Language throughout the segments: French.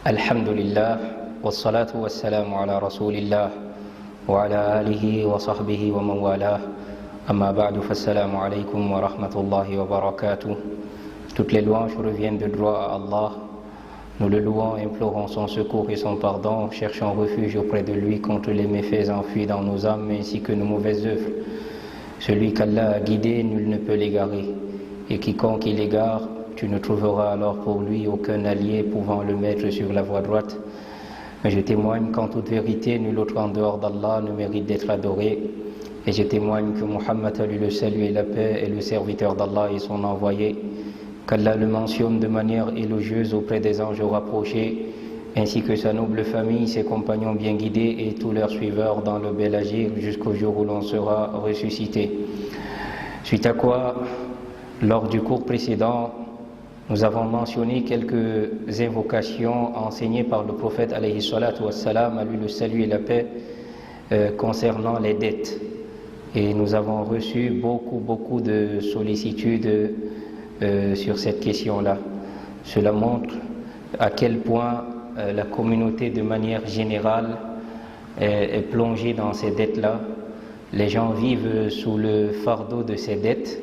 الحمد لله والصلاة والسلام على رسول الله وعلى آله وصحبه ومن والاه أما بعد فالسلام عليكم ورحمة الله وبركاته. Toutes les louanges reviennent de droit à Allah. Nous le louons, implorons son secours et son pardon, cherchons refuge auprès de lui contre les méfaits enfuis dans nos âmes ainsi que nos mauvaises œuvres. Celui qu'Allah a guidé, nul ne peut l'égarer. Et quiconque il égare, tu ne trouveras alors pour lui aucun allié pouvant le mettre sur la voie droite. Mais je témoigne qu'en toute vérité, nul autre en dehors d'Allah ne mérite d'être adoré. Et je témoigne que Muhammad a lui le salut et la paix est le serviteur d'Allah et son envoyé. Qu'Allah le mentionne de manière élogieuse auprès des anges rapprochés, ainsi que sa noble famille, ses compagnons bien guidés et tous leurs suiveurs dans le bel agir jusqu'au jour où l'on sera ressuscité. Suite à quoi, lors du cours précédent, nous avons mentionné quelques invocations enseignées par le prophète alayhi salatu wassalam, à lui le salut et la paix, concernant les dettes. Et nous avons reçu beaucoup de sollicitudes sur cette question-là. Cela montre à quel point la communauté de manière générale est plongée dans ces dettes-là. Les gens vivent sous le fardeau de ces dettes.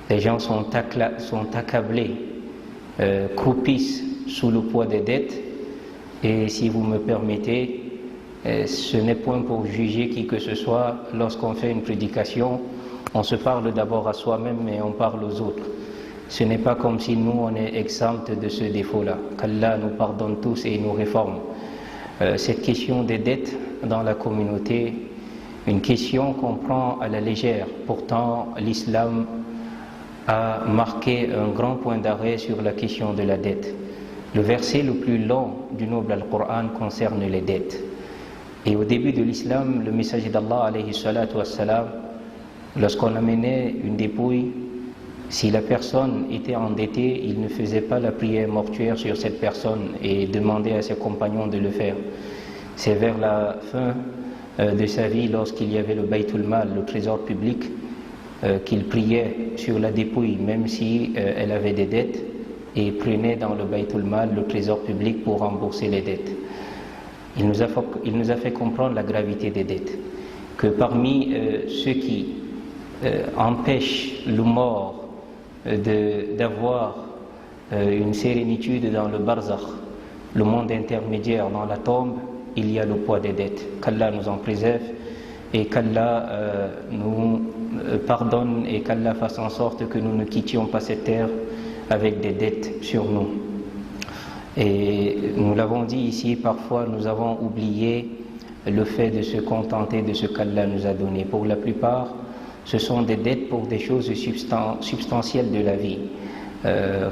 Les gens sont accablés, croupissent sous le poids des dettes. Et si vous me permettez, ce n'est point pour juger qui que ce soit. Lorsqu'on fait une prédication, on se parle d'abord à soi-même et on parle aux autres. Ce n'est pas comme si nous on est exempts de ce défaut-là. Qu'Allah nous pardonne tous et nous réforme. Cette question des dettes dans la communauté, une question qu'on prend à la légère. Pourtant, l'islam a marqué un grand point d'arrêt sur la question de la dette. Le verset le plus long du noble Al-Qur'an concerne les dettes. Et au début de l'islam, le messager d'Allah, alayhi salatu wassalam, lorsqu'on amenait une dépouille, si la personne était endettée, il ne faisait pas la prière mortuaire sur cette personne et demandait à ses compagnons de le faire. C'est vers la fin de sa vie, lorsqu'il y avait le Baytul Mal, le trésor public, qu'il priait sur la dépouille, même si elle avait des dettes, et prenait dans le Baytul Mal, le trésor public, pour rembourser les dettes. Il nous a fait comprendre la gravité des dettes, que parmi ceux qui empêchent le mort d'avoir une sérénitude dans le barzakh, le monde intermédiaire, dans la tombe, il y a le poids des dettes. Qu'Allah nous en préserve et qu'Allah nous pardonne et qu'Allah fasse en sorte que nous ne quittions pas cette terre avec des dettes sur nous. Et nous l'avons dit ici, parfois nous avons oublié le fait de se contenter de ce qu'Allah nous a donné. Pour la plupart, ce sont des dettes pour des choses substantielles de la vie.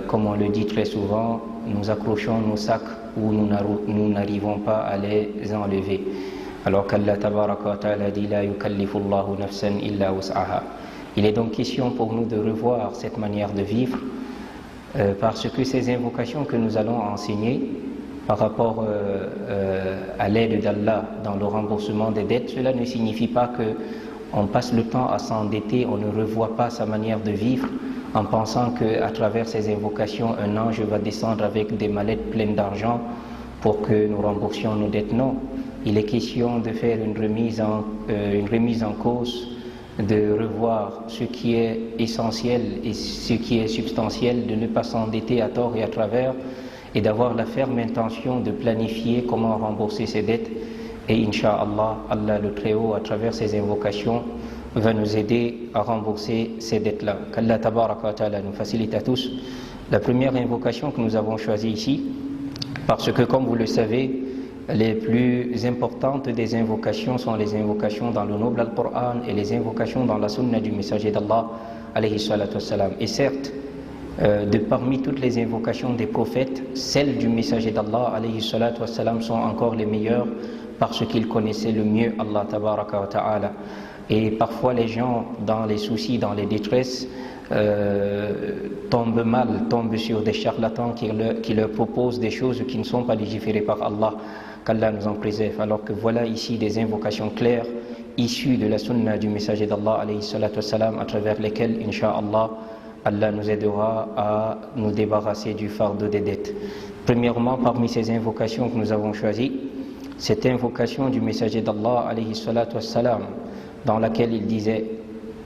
Comme on le dit très souvent, nous accrochons nos sacs où nous n'arrivons pas à les enlever. Alors qu'Allah tabaraka wa ta'ala dit la yukallifu Allahu nafsan illa wus'aha. Il est donc question pour nous de revoir cette manière de vivre, parce que ces invocations que nous allons enseigner par rapport à l'aide d'Allah dans le remboursement des dettes, cela ne signifie pas qu'on passe le temps à s'endetter, on ne revoit pas sa manière de vivre en pensant qu'à travers ces invocations, un ange va descendre avec des mallettes pleines d'argent pour que nous remboursions nos dettes. Non, il est question de faire une remise en cause, de revoir ce qui est essentiel et ce qui est substantiel, de ne pas s'endetter à tort et à travers, et d'avoir la ferme intention de planifier comment rembourser ses dettes. Et Inch'Allah, Allah le Très-Haut, à travers ses invocations, va nous aider à rembourser ces dettes-là. Qu'Allah tabaraka wa ta'ala nous facilite à tous. La première invocation que nous avons choisie ici, parce que comme vous le savez, les plus importantes des invocations sont les invocations dans le noble Al-Qur'an et les invocations dans la sunna du messager d'Allah, alayhi salatu wassalam. Et certes, de parmi toutes les invocations des prophètes, celles du messager d'Allah, alayhi salatu wassalam, sont encore les meilleures parce qu'ils connaissaient le mieux Allah tabaraka wa ta'ala. Et parfois les gens, dans les soucis, dans les détresses, tombent sur des charlatans qui leur proposent des choses qui ne sont pas légiférées par Allah. Qu'Allah nous en préserve. Alors que voilà ici des invocations claires issues de la sunna du messager d'Allah alayhi salatu wassalam, à travers lesquelles, Inch'Allah, Allah nous aidera à nous débarrasser du fardeau des dettes. Premièrement, parmi ces invocations que nous avons choisies, cette invocation du messager d'Allah alayhi salatu wassalam, dans laquelle il disait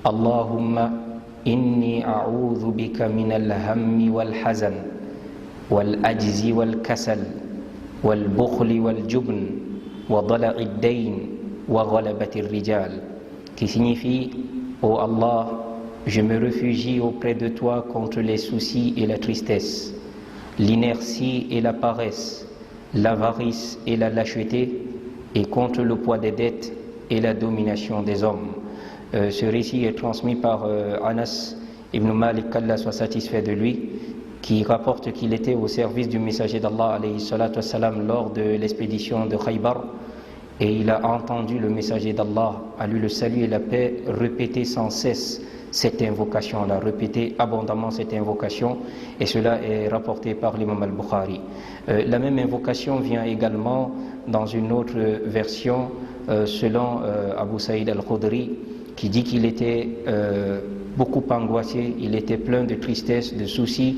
Allahumma inni a'udhu bika min al-hammi wal-hazan wal-ajzi wal-kasal wal-bukhli wal-jubn wa dala'i ad-dayn wa ghalabati ar-rijal, qui signifie ô Allah, je me réfugie auprès de toi contre les soucis et la tristesse, l'inertie et la paresse, l'avarice et la lâcheté, et contre le poids des dettes et la domination des hommes. Ce récit est transmis par Anas ibn Malik, qu'Allah soit satisfait de lui, qui rapporte qu'il était au service du messager d'Allah alayhi salatu wassalam lors de l'expédition de Khaybar, et il a entendu le messager d'Allah, à lui le salut et la paix, répéter sans cesse cette invocation-là, répéter abondamment cette invocation, et cela est rapporté par l'imam al-Bukhari. La même invocation vient également dans une autre version selon Abu Saïd al-Khudri, qui dit qu'il était beaucoup angoissé, il était plein de tristesse, de soucis,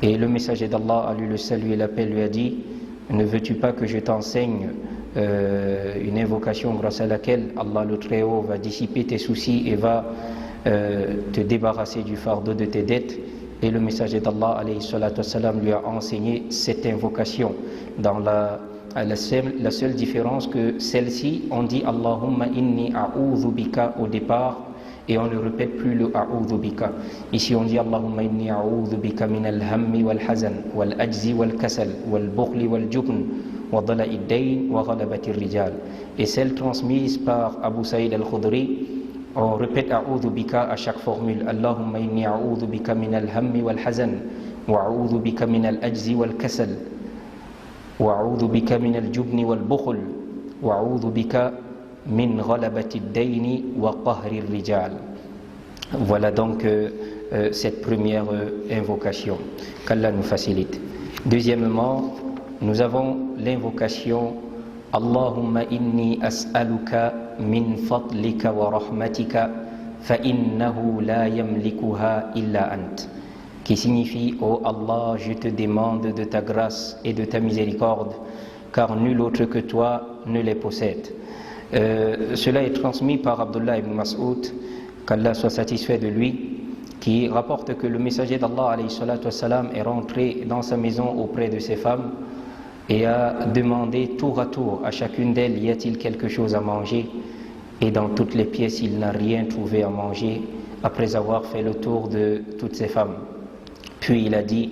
et le messager d'Allah, à lui le salut et la paix, lui a dit: ne veux-tu pas que je t'enseigne une invocation grâce à laquelle Allah le Très-Haut va dissiper tes soucis et va te débarrasser du fardeau de tes dettes? Et le messager d'Allah alayhi salatu wassalam lui a enseigné cette invocation. Dans la seule différence que celle-ci, on dit Allahumma inni a'udhu bika au départ et on ne répète plus le a'udhu bika. Ici on dit Allahumma inni a'udhu bika min al-hammi wal-hazan wal-ajzi wal-kasal wal-bukhli wal-jubn wa dala'i ad-dayn wa ghalabati ar-rijal. Et celle transmise par Abu Saïd al-Khudri, on répète a'udhu bika à chaque formule. Allahumma inni a'udhu bika min al-hammi wal-hazan wa a'udhu bika min al-ajzi wal-kasal wa a'udhu bika min al-jubni wal-bukhl wa a'udhu bika min ghalabati ad-dayn wa qahri ar-rijal. Voilà donc cette première invocation. Qu'Allah nous facilite. Deuxièmement, nous avons l'invocation Allahumma inni as'aluka min fadlika wa rahmatika fa innahu la yamlikuha illa ant, qui signifie ô Allah, je te demande de ta grâce et de ta miséricorde, car nul autre que toi ne les possède. Cela est transmis par Abdullah ibn Mas'ud, qu'Allah soit satisfait de lui, qui rapporte que le messager d'Allah alayhi salatu wassalam est rentré dans sa maison auprès de ses femmes et a demandé tour à tour à chacune d'elles: y a-t-il quelque chose à manger? Et dans toutes les pièces il n'a rien trouvé à manger, après avoir fait le tour de toutes ces femmes. Puis il a dit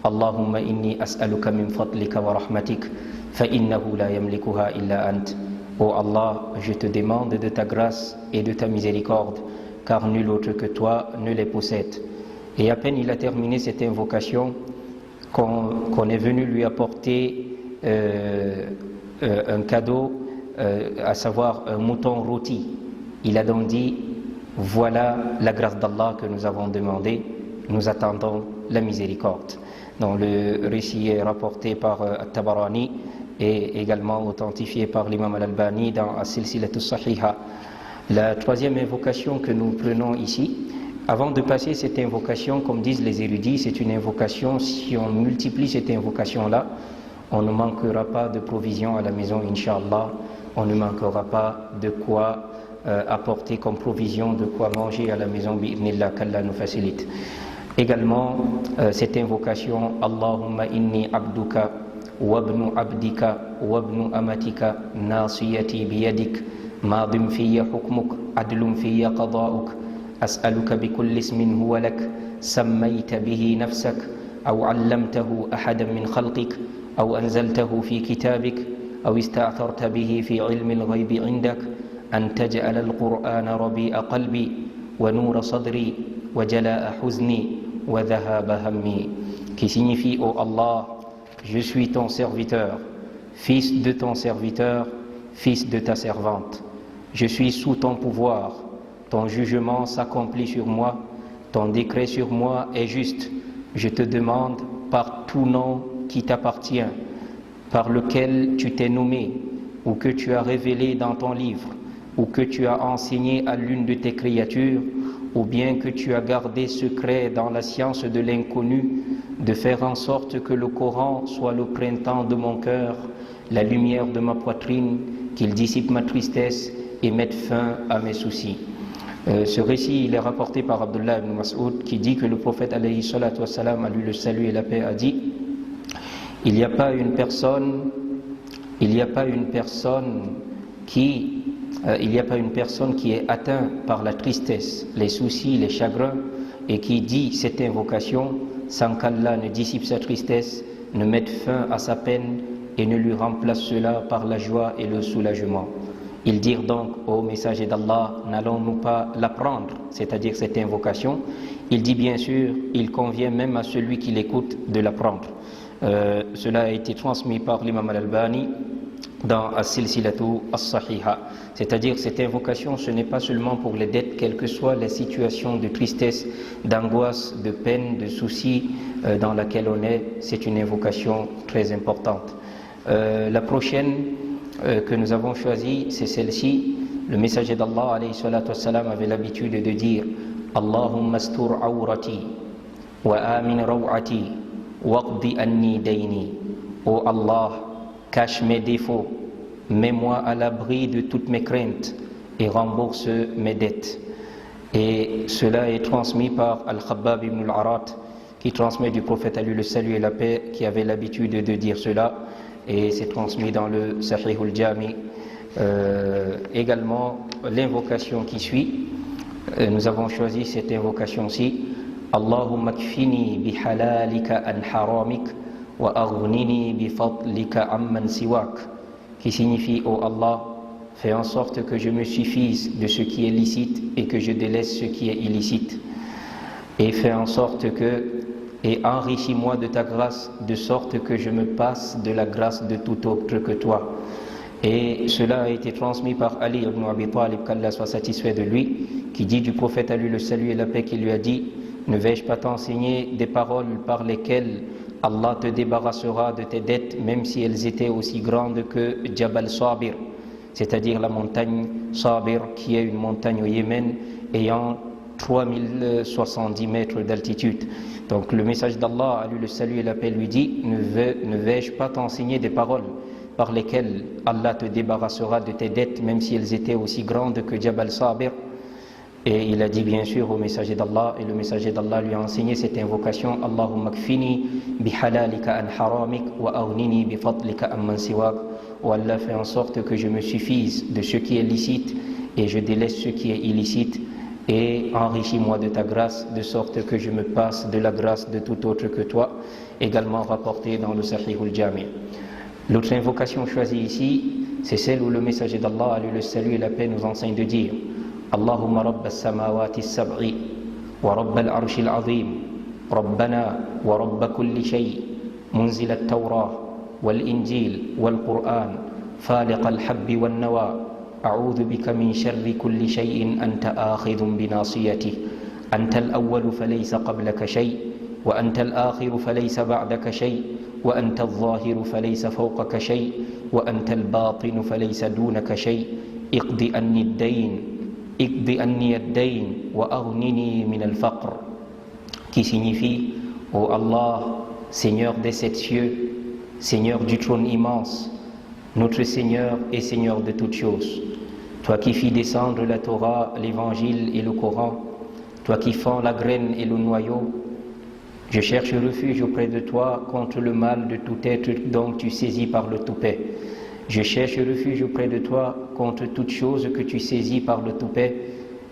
Allahumma inni as'aluka min fadlika wa rahmatik fa innahu la yamlikuha illa ant. Ô Allah, je te demande de ta grâce et de ta miséricorde, car nul autre que toi ne les possède. Et à peine il a terminé cette invocation qu'on est venu lui apporter un cadeau, à savoir un mouton rôti. Il a donc dit: voilà la grâce d'Allah que nous avons demandé, nous attendons la miséricorde. Donc le récit est rapporté par At-Tabarani et également authentifié par l'imam Al-Albani dans As-Silsilatu Sahiha. La troisième invocation que nous prenons ici, avant de passer cette invocation, comme disent les érudits, c'est une invocation, si on multiplie cette invocation-là, on ne manquera pas de provisions à la maison, Inch'Allah. On ne manquera pas de quoi apporter comme provision, de quoi manger à la maison, bi'idhnillah, qu'Allah nous facilite. Également, cette invocation, Allahumma inni abduka wabnu abdika wabnu amatika nasiyati biyadik madim fiyya hukmuk adlum fiyya qada'uk as'aluka bikulli ismin huwa lak sammayta bihi nafsak aw 'allamtahu ahadan min khalqik أو أنزلته في كتابك أو استأثرت به في علم الغيب عندك أن تجعل القرآن ربيع قلبي ونور صدري وجلاء حزني وذهاب همي, qui signifie: ô Allah, je suis ton serviteur, fils de ton serviteur, fils de ta servante. Je suis sous ton pouvoir, ton jugement s'accomplit sur moi, ton décret sur moi est juste. Je te demande par tout nom qui t'appartient, par lequel tu t'es nommé, ou que tu as révélé dans ton livre, ou que tu as enseigné à l'une de tes créatures, ou bien que tu as gardé secret dans la science de l'inconnu, de faire en sorte que le Coran soit le printemps de mon cœur, la lumière de ma poitrine, qu'il dissipe ma tristesse et mette fin à mes soucis. Ce récit, il est rapporté par Abdullah ibn Mas'ud qui dit que le prophète alayhi salatu wassalam, à lui le salut et la paix, a dit: il n'y a pas une personne qui est atteinte par la tristesse, les soucis, les chagrins, et qui dit cette invocation sans qu'Allah ne dissipe sa tristesse, ne mette fin à sa peine et ne lui remplace cela par la joie et le soulagement. Ils dirent donc au messager d'Allah: n'allons-nous pas l'apprendre, c'est-à-dire cette invocation? Il dit: bien sûr, il convient même à celui qui l'écoute de l'apprendre. Cela a été transmis par l'imam al-Albani dans As-Silsilatu As-Sahiha. C'est-à-dire cette invocation, ce n'est pas seulement pour les dettes, quelles que soient les situations de tristesse, d'angoisse, de peine, de soucis dans laquelle on est, c'est une invocation très importante. La prochaine que nous avons choisie, c'est celle-ci. Le messager d'Allah alayhi salatu wassalam avait l'habitude de dire: Allahumma astur awrati wa amin rawati waqdi anni dayni. Oh Allah, cache mes défauts, mets-moi à l'abri de toutes mes craintes et rembourse mes dettes. Et cela est transmis par Al-Khabbab ibn al-Arat, qui transmet du prophète à lui le salut et la paix, qui avait l'habitude de dire cela, et c'est transmis dans le Sahih al-Jami. Également, l'invocation qui suit, nous avons choisi cette invocation-ci: Allahumma kfini bihalalika an haramik wa aghnini bifadlika amman siwak, qui signifie: ô Allah, fais en sorte que je me suffise de ce qui est licite et que je délaisse ce qui est illicite, et fais en sorte et enrichis-moi de ta grâce de sorte que je me passe de la grâce de tout autre que toi. Et cela a été transmis par Ali ibn Abi Talib, qu'Allah soit satisfait de lui, qui dit du prophète à lui le salut et la paix, qui lui a dit: ne vais-je pas t'enseigner des paroles par lesquelles Allah te débarrassera de tes dettes, même si elles étaient aussi grandes que Jabal Sabir, c'est-à-dire la montagne Sabir, qui est une montagne au Yémen ayant 3070 mètres d'altitude. Donc le message d'Allah, à lui le salut et la paix, lui dit: ne vais-je pas t'enseigner des paroles par lesquelles Allah te débarrassera de tes dettes, même si elles étaient aussi grandes que Jabal Sabir? Et il a dit bien sûr au messager d'Allah, et le messager d'Allah lui a enseigné cette invocation: Allahumma kfini bihalalika an haramik wa aghnini bifadlika amman siwak. Oh Allah, fais en sorte que je me suffise de ce qui est licite et je délaisse ce qui est illicite, et enrichis-moi de ta grâce de sorte que je me passe de la grâce de tout autre que toi. Également rapporté dans le Sahih al-Jami. L'autre invocation choisie ici, c'est celle où le messager d'Allah, à lui le salut et la paix, nous enseigne de dire: Allahumma rabb as-samawati as-sab'i wa rabb al-arsh al-azim rabbana wa rabb kulli shay munzil at-tawrah wal-injil wal-Qur'an faliq al-habbi wan-nawa a'udhu bika min sharri kulli shay'in anta akhidhun binasiyatihi anta al-awwal falaysa qablaka shay wa anta al-akhir falaysa ba'daka shay wa anta al-zahir falaysa fawqaka shay wa anta al-batin falaysa dunaka shay iqdi anni ad-dayn iqdi anni ad-dayn wa aghnini min al-faqr, qui signifie: ô Allah, Seigneur des sept cieux, Seigneur du trône immense, notre Seigneur et Seigneur de toutes choses, toi qui fis descendre la Torah, l'évangile et le Coran, toi qui fends la graine et le noyau, je cherche refuge auprès de toi contre le mal de tout être dont tu saisis par le toupet. Je cherche refuge auprès de toi contre toute chose que tu saisis par le toupet.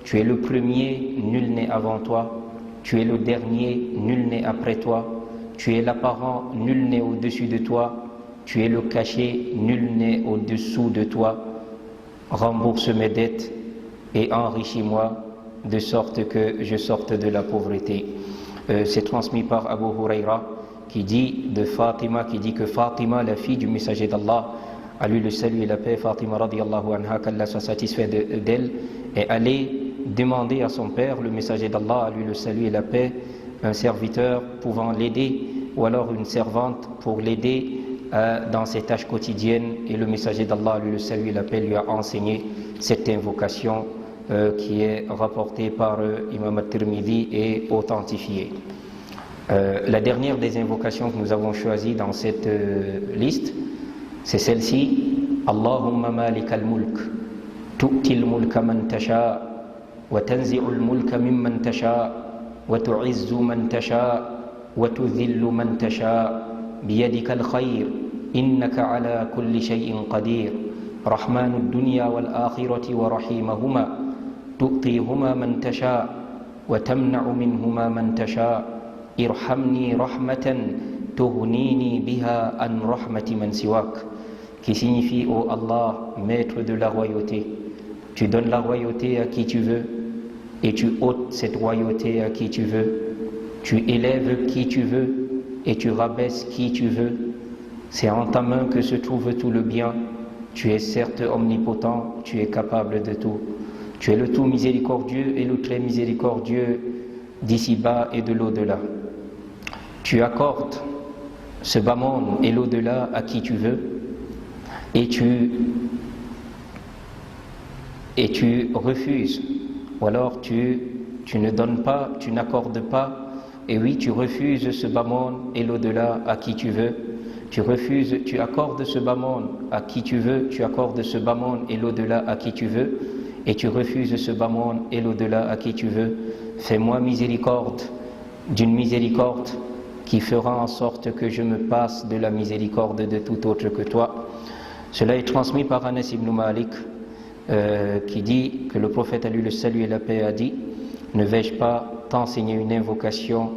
Tu es le premier, nul n'est avant toi. Tu es le dernier, nul n'est après toi. Tu es l'apparent, nul n'est au-dessus de toi. Tu es le caché, nul n'est au-dessous de toi. Rembourse mes dettes et enrichis-moi de sorte que je sorte de la pauvreté. C'est transmis par Abu Huraira, qui dit de Fatima, qui dit que Fatima, la fille du messager d'Allah, à lui le salut et la paix, Fatima radiyallahu anha, qu'Allah soit satisfait d'elle, est allée demander à son père, le messager d'Allah, à lui le salut et la paix, un serviteur pouvant l'aider, ou alors une servante pour l'aider dans ses tâches quotidiennes, et le messager d'Allah, à lui le salut et la paix, lui a enseigné cette invocation qui est rapportée par Imam al-Tirmidhi et authentifiée. La dernière des invocations que nous avons choisies dans cette liste, c'est celle-ci. Allahumma malik al-mulk, tu'ti al-mulka man tasha, wa tanzi'u al-mulka mimman tasha, wa tu'izzu man tasha, wa tudhillu man tasha, biyadika al-khayr, innaka ala kulli shay'in qadir, rahmanu ad-dunya wal-akhirati wa rahimahuma, tu'tihuma man tasha, wa tamna'u minhuma man tasha, irhamni rahmatan tughnini biha an rahmati man siwak, qui signifie ô Allah, maître de la royauté, tu donnes la royauté à qui tu veux et tu ôtes cette royauté à qui tu veux, tu élèves qui tu veux et tu rabaisses qui tu veux. C'est en ta main que se trouve tout le bien. Tu es certes omnipotent, tu es capable de tout. Tu es le tout miséricordieux et le très miséricordieux d'ici-bas et de l'au-delà. Tu accordes ce bas monde et l'au-delà à qui tu veux, et tu refuses, ou alors tu ne donnes pas, tu n'accordes pas, et oui, tu refuses ce bas monde et l'au-delà à qui tu veux. Tu refuses, tu accordes ce bas monde à qui tu veux, tu accordes ce bas monde et l'au-delà à qui tu veux, et tu refuses ce bas monde et l'au-delà à qui tu veux. Fais-moi miséricorde, d'une miséricorde qui fera en sorte que je me passe de la miséricorde de tout autre que toi. Cela est transmis par Anas ibn Malik, qui dit que le prophète, à lui le salut et la paix, a dit: ne vais-je pas t'enseigner une invocation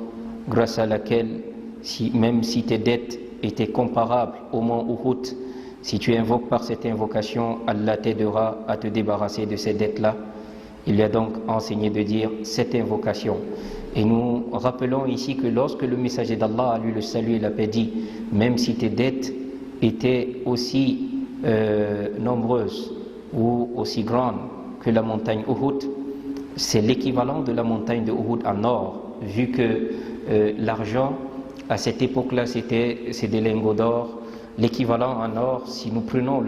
grâce à laquelle, même si tes dettes étaient comparables au mont Uhud, si tu invoques par cette invocation, Allah t'aidera à te débarrasser de ces dettes-là. Il lui a donc enseigné de dire cette invocation. Et nous rappelons ici que lorsque le messager d'Allah, à lui le salut et la paix, dit même si tes dettes étaient aussi nombreuses ou aussi grandes que la montagne Uhud, c'est l'équivalent de la montagne de Uhud en or, vu que l'argent à cette époque-là c'est des lingots d'or. L'équivalent en or, si nous prenons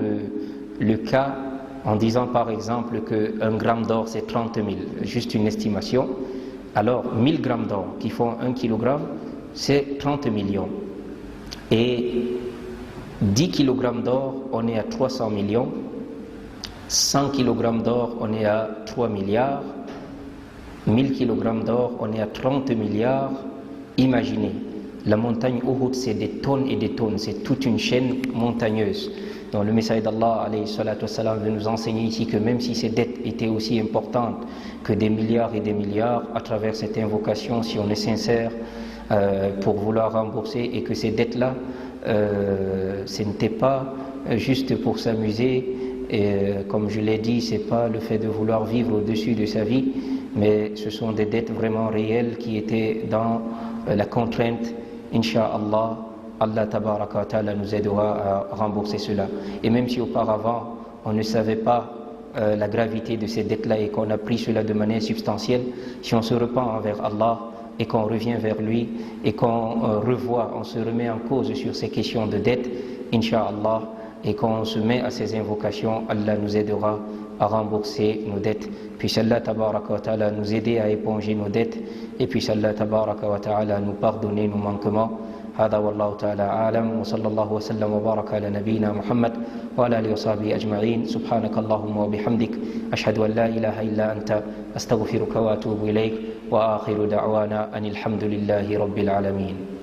le cas en disant par exemple qu'un gramme d'or c'est 30 000, juste une estimation, alors 1000 grammes d'or qui font 1 kilogramme, c'est 30 millions. Et 10 kg d'or, on est à 300 millions. 100 kg d'or, on est à 3 milliards. 1000 kg d'or, on est à 30 milliards. Imaginez, la montagne Uhud, c'est des tonnes et des tonnes, c'est toute une chaîne montagneuse. Donc le messager d'Allah, alayhi salatu wassalam, veut nous enseigner ici que même si ces dettes étaient aussi importantes que des milliards et des milliards, à travers cette invocation, si on est sincère pour vouloir rembourser, et que ces dettes-là, ce n'était pas juste pour s'amuser, et comme je l'ai dit, c'est pas le fait de vouloir vivre au-dessus de sa vie, mais ce sont des dettes vraiment réelles qui étaient dans la contrainte. Inch'Allah, Allah tabaraka wa ta'ala nous aidera à rembourser cela. Et même si auparavant on ne savait pas la gravité de ces dettes-là et qu'on a pris cela de manière substantielle, si on se repent envers Allah et qu'on revient vers lui et qu'on revoit, on se remet en cause sur ces questions de dette, Inch'Allah, et qu'on se met à ces invocations, Allah nous aidera à rembourser nos dettes. Puisse Allah tabaraka wa ta'ala nous aider à éponger nos dettes, et puisse Allah tabaraka wa ta'ala nous pardonner nos manquements. هذا والله تعالى أعلم وصلى الله وسلم وبارك على نبينا محمد وعلى آله وصحبه أجمعين. سبحانك اللهم وبحمدك أشهد أن لا إله إلا أنت أستغفرك وأتوب إليك وآخر دعوانا أن الحمد لله رب العالمين.